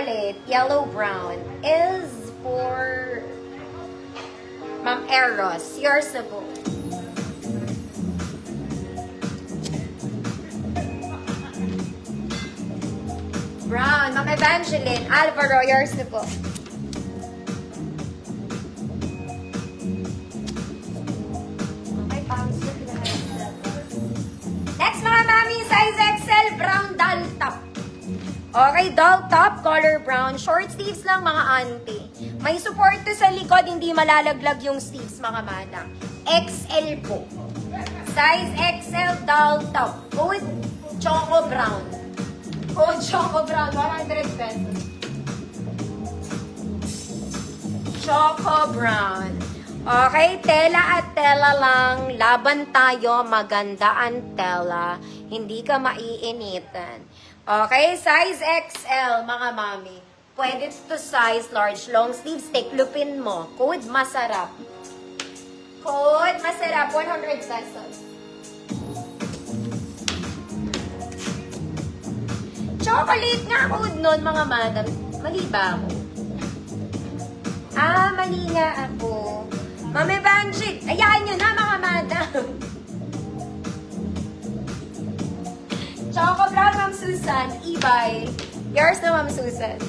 chocolate, yellow brown, is for Ma'am Eros. Yours na po. Brown, Ma'am Evangeline, Alvaro, yours na po. Okay, pang-slip na. Next mga mami, size XL, brown doll top. Okay, doll top, color brown. Short sleeves lang mga auntie. May support to sa likod, hindi malalaglag yung sleeves mga madam. XL po. Size XL, doll top. Code, choco brown. Code, choco brown, 100 pesos. Choco brown. Okay, tela at tela lang. Laban tayo, maganda ang tela. Hindi ka maiinitan. Okay, size XL, mga mami. Pwede to size large, long sleeves. Tiklupin mo. Code masarap. Code masarap, 100 pesos. Chocolate nga code nun, mga madam. Mali ba ako? Mali nga ako. Ma'am Evangeline, ayaan nyo na, mga madam. Choco brown, Ma'am Susan. Ibay. Yours na, Ma'am Susan.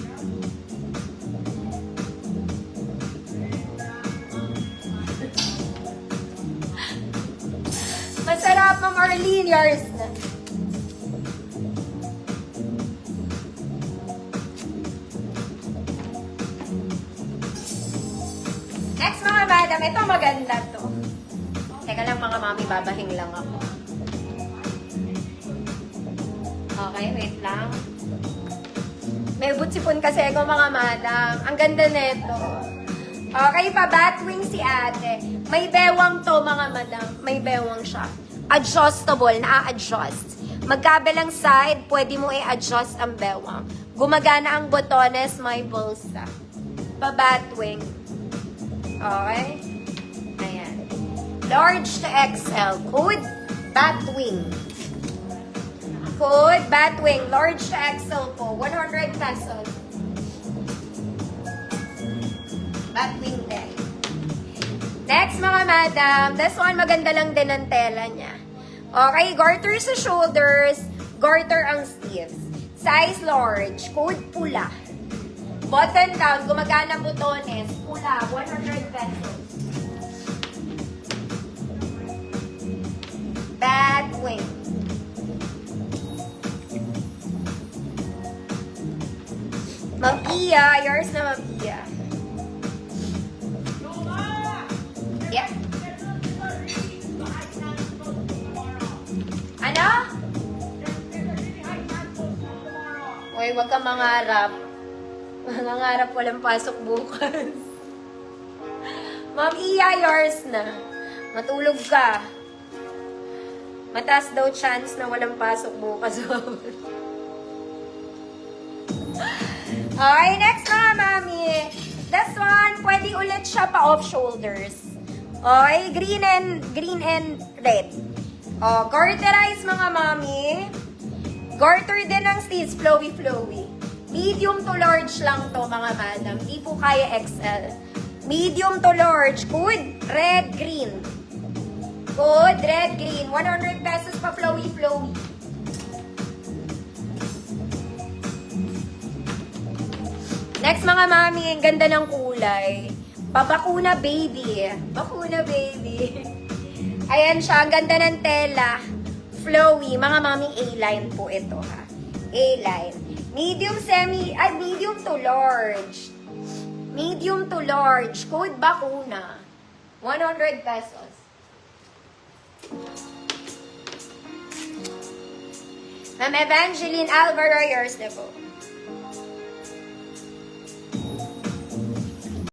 Masarap, Ma'am Arlene. Yours na. Next, mga madam. Ito maganda to. Teka lang, mga mami. Babahing lang ako. Okay, wait lang. May butsipon kasi ako, mga madam. Ang ganda nito. Okay, pa-batwing si ate. May bewang to, mga madam. May bewang siya. Adjustable, na-adjust. Magkabilang side, pwede mo i-adjust ang bewang. Gumagana ang botones, may bulsa. Pa-batwing. Okay? Ayan. Large to XL. Code, batwing. Code, batwing. Large to XL po. 100 pesos. Batwing din. Next, mga madam. This one, maganda lang din ang tela niya. Okay, garter sa shoulders. Garter ang sleeves. Size large. Code pula. Button down. Gumagana butones. Pula. 100 pesos. Batwing. Ma'am Iya, yours na, Ma'am Iya. Yeah. Ano? Uy, wag kang mangarap. Mangarap walang pasok bukas. Ma'am Iya, yours na. Matulog ka. Mataas daw chance na walang pasok bukas. Okay, next mga mami. This one, pwede ulit siya pa off shoulders. Okay, green and red. Oh, garterize mga mami. Garter din ang sleeves, flowy. Medium to large lang to mga madam. Di po kaya XL. Medium to large. Good, red, green. Good, red, green. 100 pesos pa flowy. Next mga mami, ang ganda ng kulay. Babakuna baby. Bakuna baby. Ayan siya, ang ganda ng tela. Flowy. Mga mami, A-line po ito ha. A-line. Medium to large. Medium to large. Code bakuna. 100 pesos. Ma'am Evangeline Alvaro, yours na po.